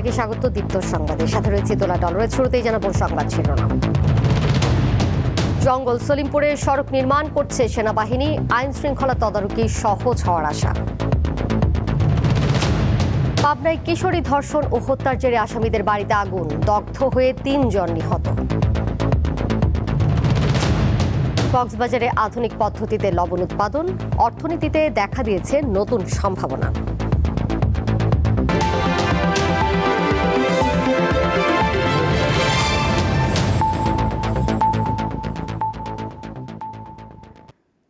সবাইকে স্বাগত দীপ্ত সংবাদের সাথে রয়েছে তোলা ডলরের। শুরুতেই জানাবো সংবাদ শিরোনাম। জঙ্গল সলিমপুরে সড়ক নির্মাণ করছে সেনাবাহিনী, আইন শৃঙ্খলা তদারকি সহজ হওয়ার আশা। পাবনায় কিশোরী ধর্ষণ ও হত্যার জেরে আসামিদের বাড়িতে আগুন, দগ্ধ হয়ে ৩ জন নিহত। কক্সবাজারে আধুনিক পদ্ধতিতে লবণ উৎপাদন, অর্থনীতিতে দেখা দিয়েছে নতুন সম্ভাবনা।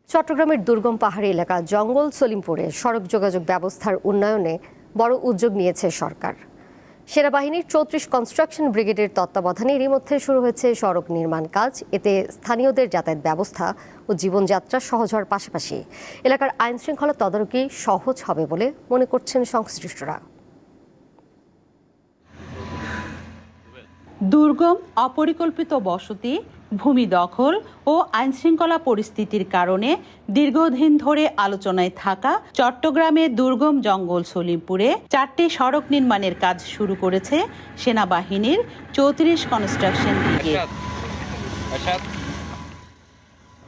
চট্টগ্রামের দুর্গম পাহাড়ি এলাকা জঙ্গল সলিমপুরে সড়ক যোগাযোগ ব্যবস্থার উন্নয়নে বড় উদ্যোগ নিয়েছে সরকার। সেনাবাহিনীর ৩৪ কনস্ট্রাকশন ব্রিগেডের তত্ত্বাবধানে এরই মধ্যে শুরু হয়েছে সড়ক নির্মাণ কাজ। এতে স্থানীয়দের যাতায়াত ব্যবস্থা ও জীবনযাত্রা সহজ হওয়ার পাশাপাশি এলাকার আইন শৃঙ্খলা তদারকি সহজ হবে বলে মনে করছেন সংশ্লিষ্টরা। দুর্গম অপরিকল্পিত বসতি, ভূমি দখল ও আইনশৃঙ্খলা পরিস্থিতির কারণে দীর্ঘদিন ধরে আলোচনায় থাকা চট্টগ্রামের দুর্গম জঙ্গল সলিমপুরে 4টি সড়ক নির্মাণের কাজ শুরু করেছে সেনাবাহিনীর 34 কনস্ট্রাকশন ব্রিগেড।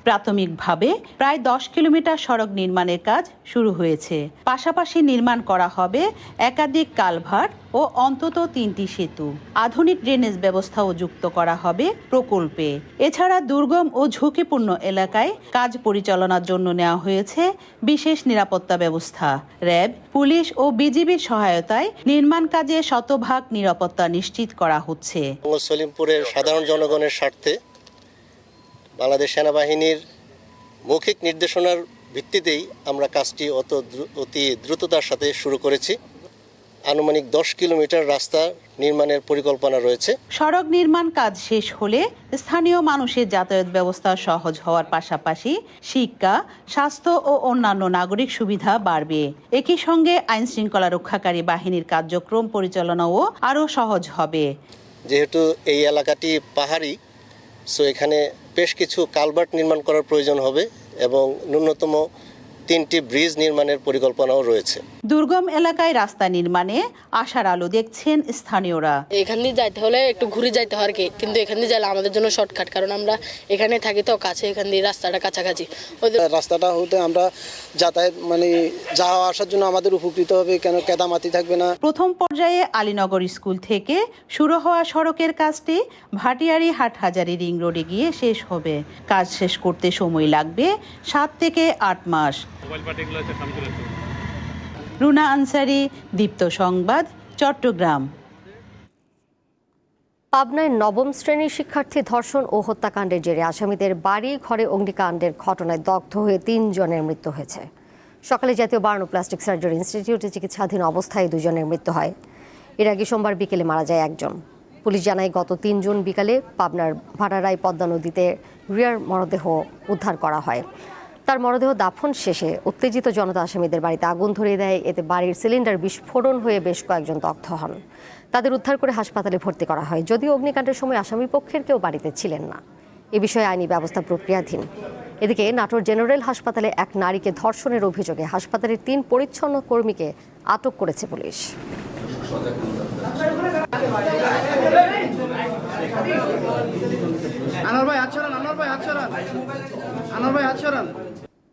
প্রাথমিকভাবে প্রায় 10 কিলোমিটার সড়ক নির্মাণের কাজ শুরু হয়েছে। পাশাপাশি নির্মাণ করা হবে একাধিক কালভার্ট ও অন্তত 3টি সেতু। আধুনিক ড্রেনেজ ব্যবস্থাও যুক্ত করা হবে প্রকল্পে। এছাড়া দুর্গম ও ঝুঁকিপূর্ণ এলাকায় কাজ পরিচালনার জন্য নেওয়া হয়েছে বিশেষ নিরাপত্তা ব্যবস্থা। র্যাব, পুলিশ ও বিজিবির সহায়তায় নির্মাণ কাজে শতভাগ নিরাপত্তা নিশ্চিত করা হচ্ছে। সলিমপুরের সাধারণ জনগণের স্বার্থে বাংলাদেশ সেনাবাহিনীর মৌখিক নির্দেশনার ভিত্তিতেই আমরা কাজটি অতি দ্রুততার সাথে শুরু করেছি। আনুমানিক 10 কিলোমিটার রাস্তা নির্মাণের পরিকল্পনা রয়েছে। সড়ক নির্মাণ কাজ শেষ হলে স্থানীয় মানুষের যাতায়াত ব্যবস্থা সহজ হওয়ার পাশাপাশি শিক্ষা, স্বাস্থ্য ও অন্যান্য নাগরিক সুবিধা বাড়বে। একই সঙ্গে আইন শৃঙ্খলা রক্ষাকারী বাহিনীর কার্যক্রম পরিচালনাও আরও সহজ হবে। যেহেতু এই এলাকাটি পাহাড়ি, সো এখানে বেশ কিছু কালভার্ট নির্মাণ করার প্রয়োজন হবে এবং ন্যূনতম 3টি ব্রিজ নির্মাণের পরিকল্পনাও রয়েছে। দুর্গম এলাকায় রাস্তা নির্মাণে আশার আলো দেখছেন স্থানীয়রা। এখান দিয়ে যাইতে হলে একটু ঘুরে যাইতে হয় কি, কিন্তু এখান দিয়ে যাইলে আমাদের জন্য শর্টকাট, কারণ আমরা এখানে থাকি তো কাছে, এখান দিয়ে রাস্তাটা কাছাকাছি। রাস্তাটা হতে আমরা যাতায়াত যাওয়া আসার জন্য আমাদের উপকৃত হবে, কেন কেদামাতি থাকবে না। প্রথম পর্যায়ে আলীনগর স্কুল থেকে শুরু হওয়া সড়কের কাজটি ভাটিয়ারি হাটহাজারী রিং রোডে গিয়ে শেষ হবে। কাজ শেষ করতে সময় লাগবে 7 থেকে 8 মাস। রুনা আনসারি, দীপ্ত সংবাদ, চট্টগ্রাম। পাবনায় নবম শ্রেণীর শিক্ষার্থী ধর্ষণ ও হত্যাকাণ্ডের জেরে আসামিদের বাড়ি ঘরে অগ্নিকাণ্ডের ঘটনায় দগ্ধ হয়ে 3 জনের মৃত্যু হয়েছে। সকালে জাতীয় বার্ন প্লাস্টিক সার্জারি ইনস্টিটিউটে চিকিৎসাধীন অবস্থায় 2 জনের মৃত্যু হয়। এর আগে সোমবার বিকেলে মারা যায় 1 জন। পুলিশ জানায় গত 3 জুন বিকালে পাবনার ভাড়ারাই পদ্মা নদীতে রিয়ার মরদেহ উদ্ধার করা হয়। তার মরদেহ দাফন শেষে উত্তেজিত জনতা আসামিদের বাড়িতে আগুন ধরিয়ে দেয়। এতে বাড়ির সিলিন্ডার বিস্ফোরণ হয়ে বেশ কয়েকজন দগ্ধ হন। তাদের উদ্ধার করে হাসপাতালে ভর্তি করা হয়। যদিও অগ্নিকাণ্ডের সময় আসামি পক্ষের কেউ বাড়িতে ছিলেন না। এ বিষয়ে আইনি ব্যবস্থা প্রক্রিয়াধীন। এদিকে নাটোর জেনারেল হাসপাতালে এক নারীকে ধর্ষণের অভিযোগে হাসপাতালের 3 পরিচ্ছন্ন কর্মীকে আটক করেছে পুলিশ।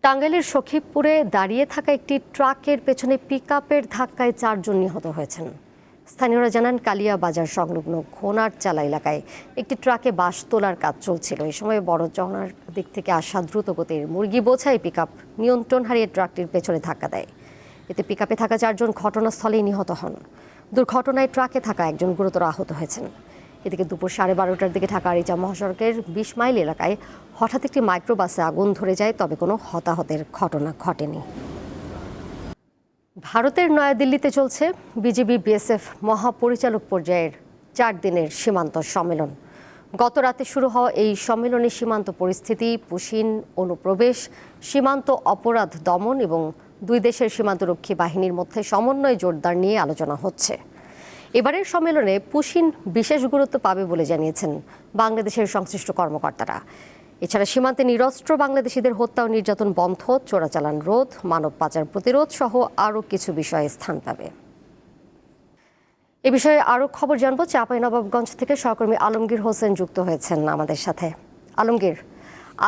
টাঙ্গাইলের সখীপুরে দাঁড়িয়ে থাকা একটি ট্রাকের পেছনে পিকআপের ধাক্কায় 4 জন নিহত হয়েছেন। স্থানীয়রা জানান কালিয়া বাজার সংলগ্ন ঘোনারচালা এলাকায় একটি ট্রাকে বাঁশ তোলার কাজ চলছিল। এই সময় বড় চওড়ার দিক থেকে আসা দ্রুতগতির মুরগি বোঝাই পিকআপ নিয়ন্ত্রণ হারিয়ে ট্রাকটির পেছনে ধাক্কা দেয়। এতে পিকআপে থাকা 4 জন ঘটনাস্থলেই নিহত হন। দুর্ঘটনায় ট্রাকে থাকা 1 জন গুরুতর আহত হয়েছেন। এদিকে দুপুর 12:30টার দিকে ঢাকা আরিচা মহাসড়কের 20 মাইল এলাকায় হঠাৎ একটি মাইক্রোবাসে আগুন ধরে যায়, তবে কোনো হতাহতের ঘটনা ঘটেনি। ভারতের নয়াদিল্লিতে চলছে বিজিবি বিএসএফ মহাপরিচালক পর্যায়ের 4 দিনের সীমান্ত সম্মেলন। গত রাতে শুরু হওয়া এই সম্মেলনে সীমান্ত পরিস্থিতি, পুশিন অনুপ্রবেশ, সীমান্ত অপরাধ দমন এবং 2 দেশের সীমান্তরক্ষী বাহিনীর মধ্যে সমন্বয় জোরদার নিয়ে আলোচনা হচ্ছে। এবারের সম্মেলনে পুশিন বিশেষ গুরুত্ব পাবে বলে জানিয়েছেন বাংলাদেশের সংশ্লিষ্ট কর্মকর্তারা। এছাড়া সীমান্তে নিরস্ত্র বাংলাদেশিদের হত্যা ও নির্যাতন বন্ধ, চোরাচালান রোধ, মানব পাচার প্রতিরোধ সহ আরও কিছু বিষয়ে স্থান পাবে। এ বিষয়ে আরও খবর জানবো চাঁপাইনবাবগঞ্জ থেকে সহকর্মী আলমগীর হোসেন যুক্ত হয়েছেন আমাদের সাথে। আলমগীর,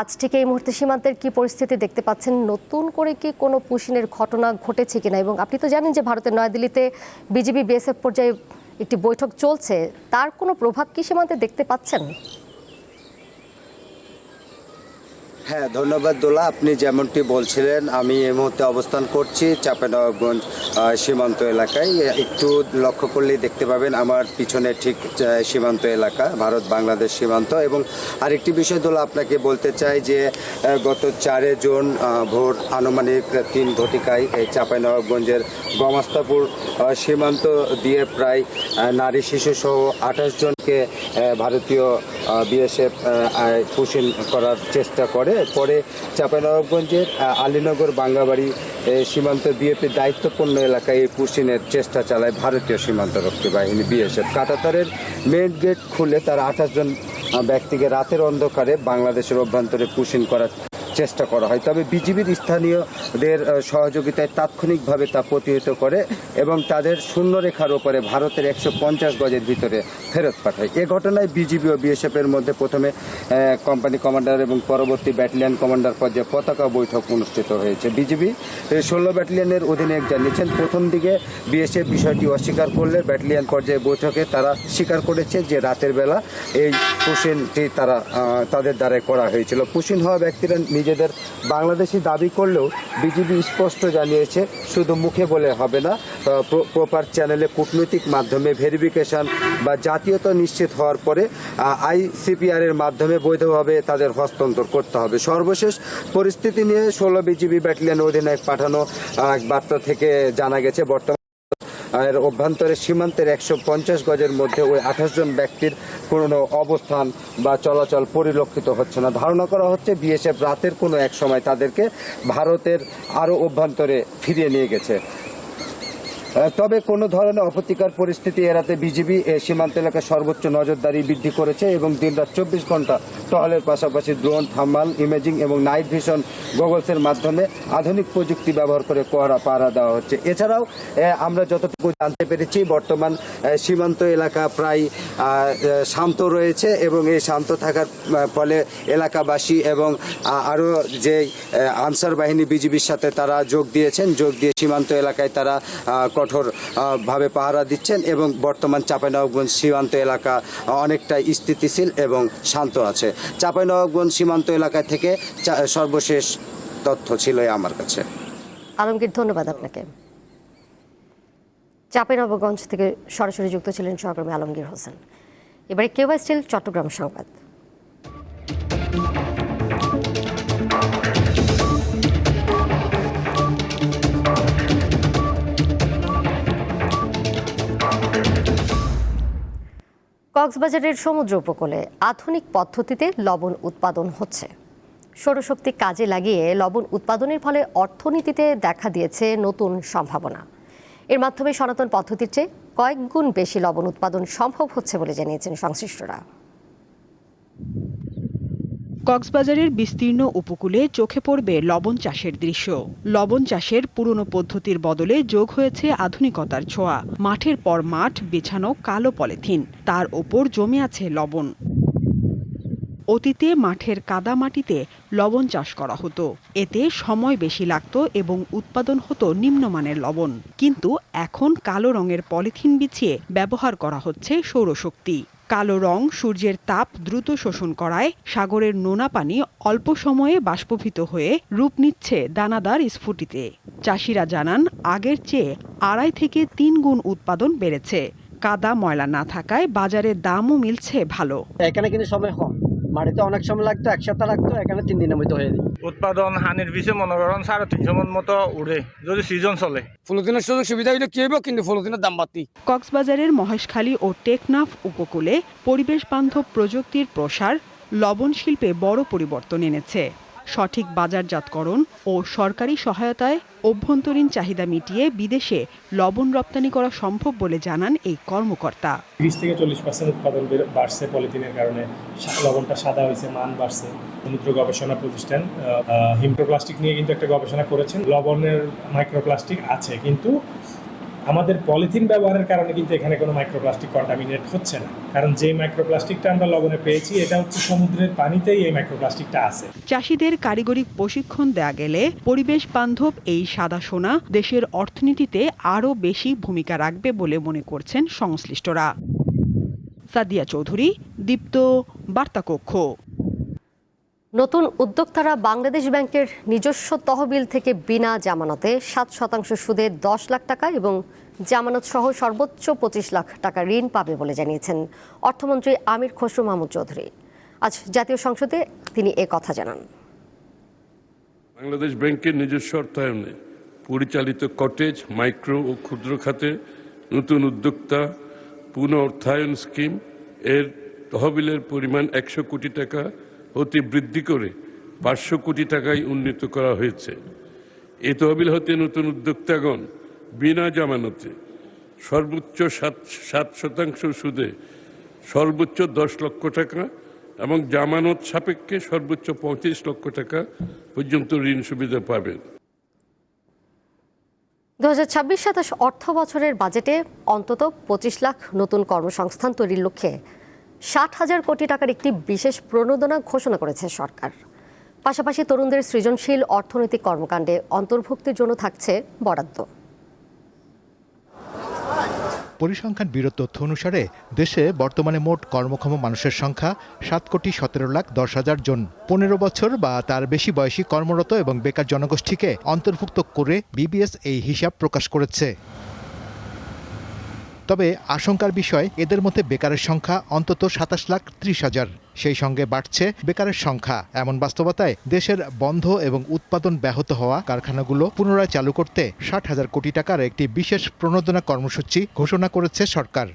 আজ থেকে এই মুহূর্তে সীমান্তের কি পরিস্থিতি দেখতে পাচ্ছেন? নতুন করে কি কোনো পুশিনের ঘটনা ঘটেছে কিনা? এবং আপনি তো জানেন যে ভারতের নয়াদিল্লিতে বিজিবি বিএসএফ পর্যায়ে একটি বৈঠক চলছে, তার কোনো প্রভাব কি সীমান্তে দেখতে পাচ্ছেন? হ্যাঁ, ধন্যবাদ দোলা। আপনি যেমনটি বলছিলেন, আমি এই মুহূর্তে অবস্থান করছি চাঁপাইনবাবগঞ্জ সীমান্ত এলাকায়। একটু লক্ষ্য করলেই দেখতে পাবেন আমার পিছনে ঠিক সীমান্ত এলাকা, ভারত বাংলাদেশ সীমান্ত। এবং আরেকটি বিষয় দোলা আপনাকে বলতে চাই যে গত 4 জুন ভোর আনুমানিক 3 ঘটিকায় এই চাঁপাইনবাবগঞ্জের গমাস্তাপুর সীমান্ত দিয়ে প্রায় নারী শিশু সহ 28 জনকে ভারতীয় বিএসএফ পুশিন করার চেষ্টা করে। পরে চাঁপাইনবাবগঞ্জের আলীনগর বাঙ্গাবাড়ি সীমান্ত বিএপির দায়িত্বপূর্ণ এলাকায় এই পুশিনের চেষ্টা চালায় ভারতীয় সীমান্তরক্ষী বাহিনী বিএসএফ। কাঁটাতারের মেন গেট খুলে তার 28 জন ব্যক্তিকে রাতের অন্ধকারে বাংলাদেশের অভ্যন্তরে পুশিন করার চেষ্টা করা হয়। তবে বিজিবির স্থানীয়দের সহযোগিতায় তাৎক্ষণিকভাবে তা প্রতিহত করে এবং তাদের শূন্যরেখার ওপরে ভারতের 150 গজের ভিতরে ফেরত পাঠায়। এ ঘটনায় বিজিবি ও বিএসএফের মধ্যে প্রথমে কোম্পানি কমান্ডার এবং পরবর্তী ব্যাটালিয়ন কমান্ডার পর্যায়ে পতাকা বৈঠক অনুষ্ঠিত হয়েছে। বিজিবি 16 ব্যাটালিয়নের অধীনে জানিয়েছেন, প্রথম দিকে বিএসএফ বিষয়টি অস্বীকার করলে ব্যাটালিয়ন পর্যায়ে বৈঠকে তারা স্বীকার করেছে যে রাতের বেলা এই পুশিনটি তাদের দ্বারাই করা হয়েছিল। পুশিন হওয়া ব্যক্তিরা নিজেদের বাংলাদেশি দাবি করলেও বিজিবি স্পষ্ট জানিয়েছে শুধু মুখে বলে হবে না, প্রপার চ্যানেলে কূটনৈতিক মাধ্যমে ভেরিফিকেশন বা জাতীয়তা নিশ্চিত হওয়ার পরে আইসিপিআর এর মাধ্যমে বৈধভাবে তাদের হস্তান্তর করতে হবে। সর্বশেষ পরিস্থিতি নিয়ে 16 বিজিবি ব্যাটালিয়ন অধিনায়ক পাঠানো এক বার্তা থেকে জানা গেছে বর্তমানে এর অভ্যন্তরে সীমান্তের 150 গজের মধ্যে ওই 28 জন ব্যক্তির কোনো অবস্থান বা চলাচল পরিলক্ষিত হচ্ছে না। ধারণা করা হচ্ছে বিএসএফ রাতের কোনো এক সময় তাদেরকে ভারতের আরও অভ্যন্তরে ফিরিয়ে নিয়ে গেছে। তবে কোনো ধরনের অপ্রীতিকর পরিস্থিতি এড়াতে বিজিবি সীমান্ত এলাকায় সর্বোচ্চ নজরদারি বৃদ্ধি করেছে এবং দিনরাত 24 ঘন্টা টহলের পাশাপাশি ড্রোন, থার্মাল ইমেজিং এবং নাইট ভিশন গগলসের মাধ্যমে আধুনিক প্রযুক্তি ব্যবহার করে পাহারা দেওয়া হচ্ছে। এছাড়াও আমরা যতটুকু জানতে পেরেছি বর্তমান সীমান্ত এলাকা প্রায় শান্ত রয়েছে এবং এই শান্ত থাকার ফলে এলাকাবাসী এবং আরও যে আনসার বাহিনী বিজিবির সাথে তারা যোগ দিয়ে সীমান্ত এলাকায় তারা কঠোর ভাবে পাহারা দিচ্ছেন এবং বর্তমান চাঁপাইনবাবগঞ্জ সীমান্ত এলাকা অনেকটাই স্থিতিশীল এবং শান্ত আছে। চাঁপাইনবাবগঞ্জ সীমান্ত এলাকা থেকে সর্বশেষ তথ্য ছিল আমার কাছে। আলমগীর, ধন্যবাদ আপনাকে। চাঁপাইনবাবগঞ্জ থেকে সরাসরি যুক্ত ছিলেন সহকর্মী আলমগীর হোসেন। এবারে কেওয়াই স্টিল চট্টগ্রাম সংবাদ। কক্সবাজারের সমুদ্র উপকূলে আধুনিক পদ্ধতিতে লবণ উৎপাদন হচ্ছে। সৌরশক্তি কাজে লাগিয়ে লবণ উৎপাদনের ফলে অর্থনীতিতে দেখা দিয়েছে নতুন সম্ভাবনা। এর মাধ্যমে সনাতন পদ্ধতির চেয়ে কয়েক গুণ বেশি লবণ উৎপাদন সম্ভব হচ্ছে বলে জানিয়েছেন সংশ্লিষ্টরা। কক্সবাজারের বিস্তীর্ণ উপকূলে চোখে পড়বে লবণ চাষের দৃশ্য। লবণ চাষের পুরনো পদ্ধতির বদলে যোগ হয়েছে আধুনিকতার ছোঁয়া। মাঠের পর মাঠ বিছানো কালো পলিথিন, তার ওপর জমে আছে লবণ। অতীতে মাঠের কাদা মাটিতে লবণ চাষ করা হতো, এতে সময় বেশি লাগতো এবং উৎপাদন হতো নিম্নমানের লবণ। কিন্তু এখন কালো রঙের পলিথিন বিছিয়ে ব্যবহার করা হচ্ছে সৌরশক্তি। কালো রং সূর্যের তাপ দ্রুত শোষণ করায় সাগরের নোনা পানি অল্প সময়ে বাষ্পীভূত হয়ে রূপ নিচ্ছে দানাদার স্ফুটিতে। চাষিরা জানান, আগের চেয়ে 2.5 থেকে 3 গুণ উৎপাদন বেড়েছে। কাদা ময়লা না থাকায় বাজারে দামও মিলছে ভালো। এখানে কিন্তু সময় কম, মাটিতে অনেক সময় লাগতো, 1 সপ্তাহ লাগতো, এখানে 3 দিনের মধ্যে হয়ে যায়। উৎপাদন হানির বিষয়ে মনে করেন 350 মন মতো উড়ে যদি সিজন চলে। ফলতিনের সুযোগ সুবিধা হইলে কি হইব, কিন্তু ফলতিনের দাম বাড়তি। কক্সবাজারের মহেশখালী ও টেকনাফ উপকূলে পরিবেশ বান্ধব প্রযুক্তির প্রসার লবণ শিল্পে বড় পরিবর্তন এনেছে। সঠিক বাজারজাতকরণ ও সরকারি সহায়তায় অভ্যন্তরীণ চাহিদা মিটিয়ে বিদেশে লবণ রপ্তানি করা সম্ভব বলে জানান এই কর্মকর্তা। 30 থেকে 40% উৎপাদন বাড়ছে পলিথিনের কারণে, লবণটা সাদা হয়েছে, মান বাড়ছে। সমুদ্র গবেষণা প্রতিষ্ঠান হিমটোপ্লাস্টিক নিয়ে কিন্তু একটা গবেষণা করেছেন। লবণের মাইক্রোপ্লাস্টিক আছে, কিন্তু আমাদের পলিথিন ব্যবহারের কারণে কিন্তু এখানে কোনো মাইক্রোপ্লাস্টিক কন্টামিনেট হচ্ছে না, কারণ যে মাইক্রোপ্লাস্টিকটা আমরা লবণে পেয়েছি এটা হচ্ছে সমুদ্রের পানিতেই এই মাইক্রোপ্লাস্টিকটা আছে। চাষিদের কারিগরি প্রশিক্ষণ দেয়া গেলে পরিবেশ বান্ধব এই সাদা সোনা দেশের অর্থনীতিতে আরও বেশি ভূমিকা রাখবে বলে মনে করছেন সংশ্লিষ্টরা। সাদিয়া চৌধুরী, দীপ্ত, বার্তাকক্ষ। নতুন উদ্যোক্তারা বাংলাদেশ ব্যাংকের নিজস্ব তহবিল থেকে বিনা জামানতে 7% সুদে 10 লাখ টাকা এবং জামানত সহ সর্বোচ্চ 25 লাখ টাকা ঋণ পাবে বলে জানিয়েছেন অর্থমন্ত্রী আমির খসরু মাহমুদ চৌধুরী। আজ জাতীয় সংসদে তিনি কথা জানান। বাংলাদেশ ব্যাংকের নিজস্ব অর্থায়নে পরিচালিত কটেজ, মাইক্রো ও ক্ষুদ্র খাতে নতুন উদ্যোক্তা পুনঃ অর্থায়ন স্কিম এর তহবিলের পরিমাণ 100 কোটি টাকা হতে বৃদ্ধি করে 500 কোটি টাকায় উন্নীত করা হয়েছে। এই তহবিল হতে নতুন উদ্যোক্তাগণ বিনা জামানতে সর্বোচ্চ 7% সুদে সর্বোচ্চ 10 লক্ষ টাকা এবং জামানত সাপেক্ষে সর্বোচ্চ 35 লক্ষ টাকা পর্যন্ত ঋণ সুবিধা পাবেন। 2026-27 অর্থ বছরের বাজেটে অন্তত 25 লাখ নতুন কর্মসংস্থান তৈরির লক্ষ্যে 60,000 কোটি টাকার একটি বিশেষ প্রণোদনা ঘোষণা করেছে সরকার। পাশাপাশি তরুণদের সৃজনশীল অর্থনৈতিক কর্মকাণ্ডে অন্তর্ভুক্তির জন্য থাকছে বরাদ্দ। পরিসংখ্যান ব্যুরোর তথ্য অনুসারে দেশে বর্তমানে মোট কর্মক্ষম মানুষের সংখ্যা 7,17,10,000 জন। 15 বছর বা তার বেশি বয়সী কর্মরত এবং বেকার জনগোষ্ঠীকে অন্তর্ভুক্ত করে বিবিএস এই হিসাব প্রকাশ করেছে। তবে আশঙ্কার বিষয়, এদের মধ্যে বেকারের সংখ্যা অন্তত 27,30,000। সেই সঙ্গে বাড়ছে বেকারের সংখ্যা। এমন বাস্তবতায় দেশের বন্ধ এবং উৎপাদন ব্যাহত হওয়া কারখানাগুলো পুনরায় চালু করতে 60,000 কোটি টাকার একটি বিশেষ প্রণোদনা কর্মসূচি ঘোষণা করেছে সরকার।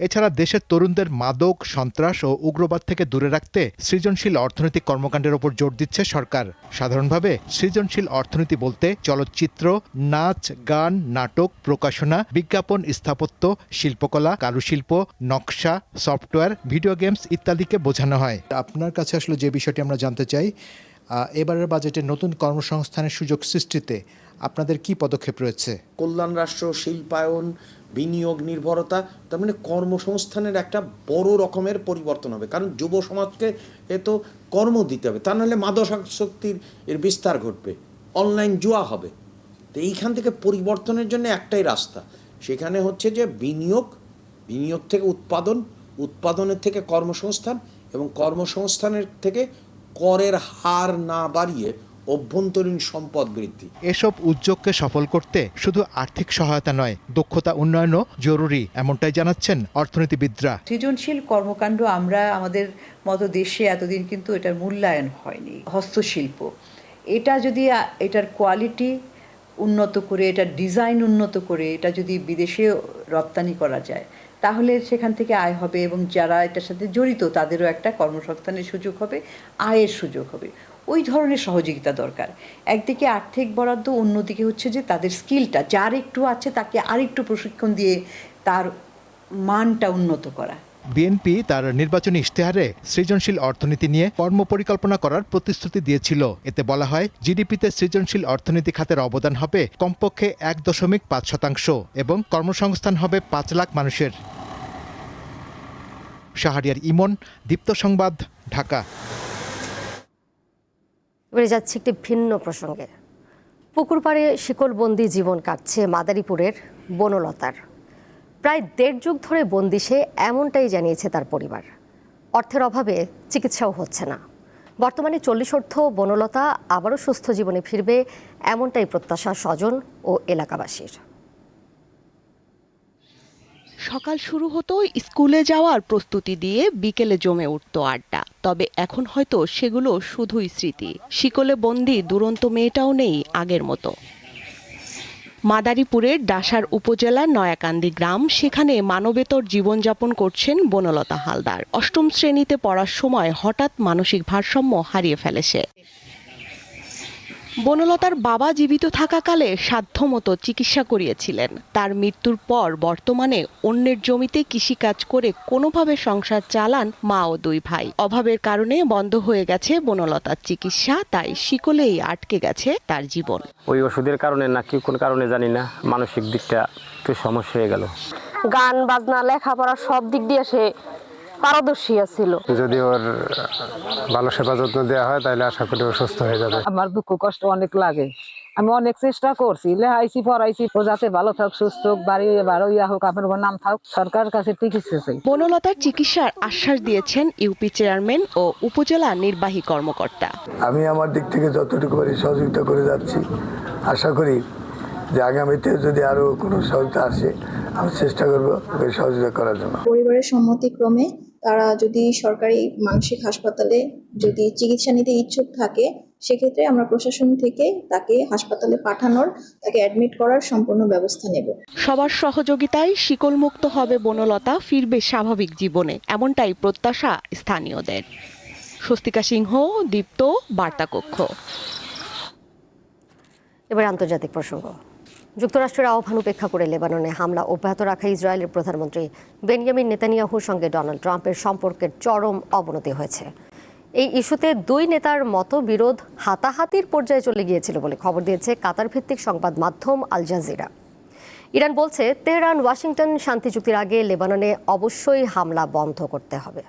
এছাড়া দেশের তরুণদের মাদক, সন্ত্রাস ও উগ্রবাদ থেকে দূরে রাখতে সৃজনশীল অর্থনৈতিক কর্মকাণ্ডের ওপর জোর দিচ্ছে সরকার। সাধারণভাবে সৃজনশীল অর্থনীতি বলতে চলচ্চিত্র, নাচ, গান, নাটক, প্রকাশনা, বিজ্ঞাপন, স্থাপত্য, শিল্পকলা, কারুশিল্প, নকশা, সফটওয়্যার, ভিডিও গেমস ইত্যাদিকে বোঝানো হয়। আপনার কাছে আসলে যে বিষয়টি আমরা জানতে চাই, এবারের বাজেটে নতুন কর্মসংস্থানের সুযোগ সৃষ্টিতে আপনাদের কি পদক্ষেপ রয়েছে? কল্যাণ রাষ্ট্র, শিল্পায়ন, বিনিয়োগ নির্ভরতা, তার মানে কর্মসংস্থানের একটা বড় রকমের পরিবর্তন হবে। কারণ যুব সমাজকে তো কর্ম দিতে হবে, তা নাহলে মাদকাসক্তির এর বিস্তার ঘটবে, অনলাইন জুয়া হবে। তো এইখান থেকে পরিবর্তনের জন্য একটাই রাস্তা, সেখানে হচ্ছে যে বিনিয়োগ থেকে উৎপাদন, উৎপাদনের থেকে কর্মসংস্থান এবং কর্মসংস্থানের থেকে করের হার না বাড়িয়ে অভ্যন্তরীণ সম্পদ বৃদ্ধি। এসব উদ্যোগকে সফল করতে শুধু আর্থিক সহায়তা নয়, দক্ষতা উন্নয়নও জরুরি, এমনটাই জানাচ্ছেন অর্থনীতিবিদরা। সৃজনশীল কর্মকাণ্ড আমরা আমাদের মতো দেশে এতদিন কিন্তু এটার মূল্যায়ন হয়নি। হস্তশিল্প, এটা যদি এটার কোয়ালিটি উন্নত করে, এটার ডিজাইন উন্নত করে এটা যদি বিদেশে রপ্তানি করা যায়, তাহলে সেখান থেকে আয় হবে এবং যারা এটার সাথে জড়িত তাদেরও একটা কর্মসংস্থানের সুযোগ হবে, আয়ের সুযোগ হবে। ওই ধরনের সহযোগিতা দরকার। একদিকে আর্থিক বরাদ্দ, অন্যদিকে হচ্ছে যে তাদের স্কিলটা, যার একটু আছে তাকে আরেকটু প্রশিক্ষণ দিয়ে তার মানটা উন্নত করা। বিএনপি তার নির্বাচনী ইশতেহারে সৃজনশীল অর্থনীতি নিয়ে কর্মপরিকল্পনা করার প্রতিশ্রুতি দিয়েছিল। এতে বলা হয়, জিডিপিতে সৃজনশীল অর্থনীতি খাতের অবদান হবে কমপক্ষে 1.5% এবং কর্মসংস্থান হবে 5 লাখ মানুষের। শাহরিয়ার ইমন, দীপ্ত সংবাদ, ঢাকা। এবারে যাচ্ছে একটি ভিন্ন প্রসঙ্গে। পুকুর পাড়ে শিকলবন্দি জীবন কাটছে মাদারীপুরের বনলতার। প্রায় 1.5 যুগ ধরে বন্দি সে, এমনটাই জানিয়েছে তার পরিবার। অর্থের অভাবে চিকিৎসাও হচ্ছে না। বর্তমানে 40 বনলতা আবারও সুস্থ জীবনে ফিরবে, এমনটাই প্রত্যাশা স্বজন ও এলাকাবাসীর। সকাল শুরু হতো স্কুলে যাওয়ার প্রস্তুতি দিয়ে, বিকেলে জমে উঠত আড্ডা। তবে এখন হয়তো সেগুলো শুধুই স্মৃতি। শিকলে বন্দি দুরন্ত মেয়েটাও নেই আগের মতো। মাদারীপুরের ডাসার উপজেলার নয়াকান্দি গ্রাম, সেখানে মানবেতর জীবনযাপন করছেন বনলতা হালদার। 8ম শ্রেণীতে পড়ার সময় হঠাৎ মানসিক ভারসাম্য হারিয়ে ফেলে সে। বনলতার বাবা জীবিত থাকাকালে সাধ্যমতো চিকিৎসা করিয়েছিলেন। তার মৃত্যুর পর বর্তমানে অন্যের জমিতে কৃষিকাজ করে কোনোভাবে সংসার চালান মা ও দুই ভাই। অভাবের কারণে বন্ধ হয়ে গেছে বনলতার চিকিৎসা, তাই শিকলেই আটকে গেছে তার জীবন। ওই ওষুধের কারণে নাকি কোন কারণে জানি না মানসিক দিকটা একটু সমস্যা হয়ে গেল। গান বাজনা লেখাপড়া সব দিক দিয়ে সে পারদর্শী ছিল। যদি ওর ভালো সেবা যত্ন দেওয়া হয় তাহলে আশা করি ও সুস্থ হয়ে যাবে। আমার দুঃখ কষ্ট অনেক লাগে, আমি অনেক চেষ্টা করছি, লেখাইছি পড়াইছি, ও যাতে ভালো থাক, সুস্থ হোক, বাড়ি ভালো ইয়া হোক, আপনার নাম থাক, সরকারের কাছে চিকিৎসা চাই। বনলতার চিকিৎসার আশ্বাস দিয়েছেন ইউপি চেয়ারম্যান ও উপজেলা নির্বাহী কর্মকর্তা। আমি আমার দিক থেকে যতটুকু পারি সহযোগিতা করে যাচ্ছি। আশা করি যে আগামীতে যদি আরো কোনো সহযোগিতা আসে আমি চেষ্টা করবো সহযোগিতা করার জন্য। পরিবারের সম্মতিক্রমে তারা যদি সরকারি মানসিক হাসপাতালে যদি চিকিৎসা নিতে ইচ্ছুক থাকে, সেক্ষেত্রে আমরা প্রশাসন থেকে তাকে হাসপাতালে পাঠানোর, তাকে অ্যাডমিট করার সম্পূর্ণ ব্যবস্থা নেব। সবার সহযোগিতায় শিকলমুক্ত হবে বনলতা, ফিরবে স্বাভাবিক জীবনে, এমনটাই প্রত্যাশা স্থানীয়দের। স্বস্তিকা সিংহ, দীপ্ত, বার্তাকক্ষ। এবার আন্তর্জাতিক প্রসঙ্গ। যুক্তরাষ্ট্রের আহ্বান উপেক্ষা করে লেবাননে হামলা অব্যাহত রাখা ইসরায়েলের প্রধানমন্ত্রী বেনিয়ামিন নেতানিয়াহুর সঙ্গে ডোনাল্ড ট্রাম্পের সম্পর্কের চরম অবনতি হয়েছে। এই ইস্যুতে দুই নেতার মতবিরোধ হাতাহাতির পর্যায়ে চলে গিয়েছিল বলে খবর দিয়েছে কাতার ভিত্তিক সংবাদ মাধ্যম আল জাজিরা। ইরান বলছে তেহরান ওয়াশিংটন শান্তি চুক্তির আগে লেবাননে অবশ্যই হামলা বন্ধ করতে হবে।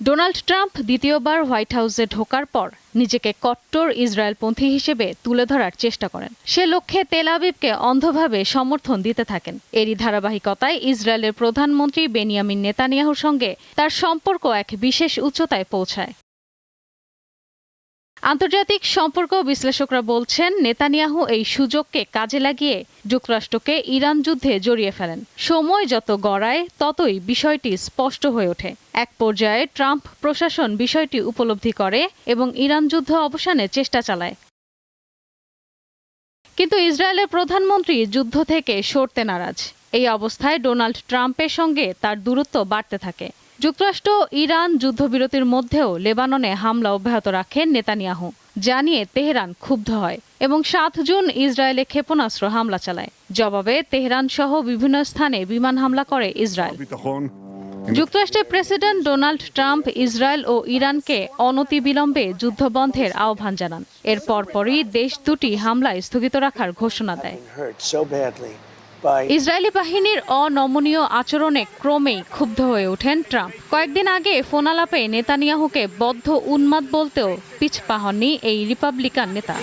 ডোনাল্ড ট্রাম্প দ্বিতীয়বার হোয়াইট হাউসে ঢোকার পর নিজেকে কট্টর ইসরায়েলপন্থী হিসেবে তুলে ধরার চেষ্টা করেন। সে লক্ষ্যে তেল আবিবকে অন্ধভাবে সমর্থন দিতে থাকেন। এরই ধারাবাহিকতায় ইসরায়েলের প্রধানমন্ত্রী বেনিয়ামিন নেতানিয়াহুর সঙ্গে তার সম্পর্ক এক বিশেষ উচ্চতায় পৌঁছায়। আন্তর্জাতিক সম্পর্ক বিশ্লেষকরা বলছেন নেতানিয়াহু এই সুযোগকে কাজে লাগিয়ে যুক্তরাষ্ট্রকে ইরান যুদ্ধে জড়িয়ে ফেলেন। সময় যত গড়ায় ততই বিষয়টি স্পষ্ট হয়ে ওঠে। এক পর্যায়ে ট্রাম্প প্রশাসন বিষয়টি উপলব্ধি করে এবং ইরান যুদ্ধ অবসানে চেষ্টা চালায়। কিন্তু ইসরায়েলের প্রধানমন্ত্রী যুদ্ধ থেকে সরতে নারাজ। এই অবস্থায় ডোনাল্ড ট্রাম্পের সঙ্গে তার দূরত্ব বাড়তে থাকে। যুক্তরাষ্ট্র ইরান যুদ্ধবিরতির মধ্যেও লেবাননে হামলা অব্যাহত রাখেন নেতানিয়াহু, জানিয়ে তেহরান ক্ষুব্ধ হয় এবং 7 জুন ইসরায়েলে ক্ষেপণাস্ত্র হামলা চালায়। জবাবে তেহরান সহ বিভিন্ন স্থানে বিমান হামলা করে ইসরায়েল। যুক্তরাষ্ট্রের প্রেসিডেন্ট ডোনাল্ড ট্রাম্প ইসরায়েল ও ইরানকে অনতিবিলম্বে যুদ্ধবন্ধের আহ্বান জানান। এর পরপরই দেশ দুটি হামলায় স্থগিত রাখার ঘোষণা দেয়। ইসরায়েলি বাহিনীর অনমনীয় আচরণে ক্রমেই ক্ষুব্ধ হয়ে ওঠেন ট্রাম্প। কয়েকদিন আগে ফোনালাপে নেতানিয়াহুকে বদ্ধ উন্মাদ বলতেও পিছপা হননি এই রিপাবলিকান নেতা।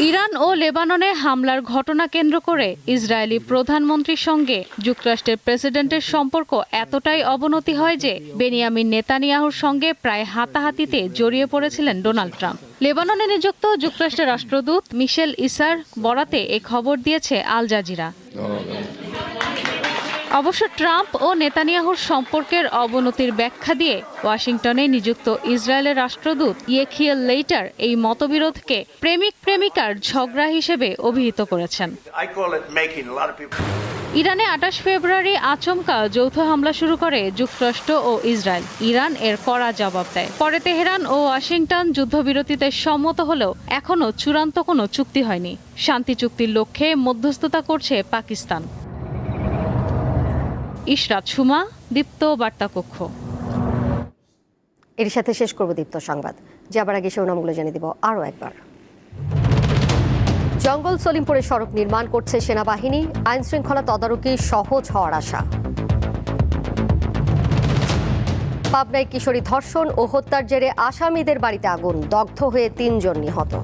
ইরান ও লেবাননে হামলার ঘটনা কেন্দ্র করে ইসরায়েলি প্রধানমন্ত্রীর সঙ্গে যুক্তরাষ্ট্রের প্রেসিডেন্টের সম্পর্ক এতটাই অবনতি হয় যে বেনিয়ামিন নেতানিয়াহুর সঙ্গে প্রায় হাতাহাতিতে জড়িয়ে পড়েছিলেন ডোনাল্ড ট্রাম্প। লেবাননে নিযুক্ত যুক্তরাষ্ট্রের রাষ্ট্রদূত মিশেল ইসার বরাতে এ খবর দিয়েছে আল জাজিরা। অবশ্য ট্রাম্প ও নেতানিয়াহুর সম্পর্কের অবনতির ব্যাখ্যা দিয়ে ওয়াশিংটনে নিযুক্ত ইসরায়েলের রাষ্ট্রদূত ইয়েখিয়েল লেইটার এই মতবিরোধকে প্রেমিক প্রেমিকার ঝগড়া হিসেবে অভিহিত করেছেন। ইরানে 28 ফেব্রুয়ারি আচমকা যৌথ হামলা শুরু করে যুক্তরাষ্ট্র ও ইসরায়েল। ইরান এর কড়া জবাব দেয়। পরে তেহরান ও ওয়াশিংটন যুদ্ধবিরতিতে সম্মত হলেও এখনও চূড়ান্ত কোনো চুক্তি হয়নি। শান্তি চুক্তির লক্ষ্যে মধ্যস্থতা করছে পাকিস্তান। ইশরাত সুমা, দীপ্ত, বার্তাকক্ষ। এর সাথে শেষ করব দীপ্ত সংবাদ। যাবার আগে শিরোনামগুলো জানিয়ে দিব আরও একবার। জঙ্গল সলিমপুরে সড়ক নির্মাণ করছে সেনাবাহিনী, আইন শৃঙ্খলা তদারকি সহজ হওয়ার আশা। পাবনায় কিশোরী ধর্ষণ ও হত্যার জেরে আসামিদের বাড়িতে আগুন, দগ্ধ হয়ে 3 জন নিহত।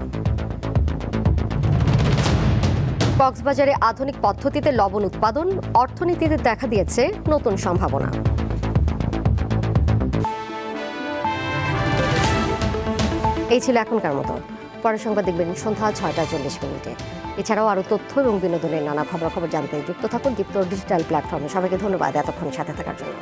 কক্সবাজারে আধুনিক পদ্ধতিতে লবণ উৎপাদন, অর্থনীতিতে দেখা দিয়েছে নতুন সম্ভাবনা। এই ছিল এখনকার মতো। পরের সংবাদ দেখবেন সন্ধ্যা 6:40 এছাড়াও আরও তথ্য এবং বিনোদনের নানা খবরাখবর জানতে যুক্ত থাকুন দীপ্ত ডিজিটাল প্ল্যাটফর্মে। সবাইকে ধন্যবাদ এতক্ষণ সাথে থাকার জন্য।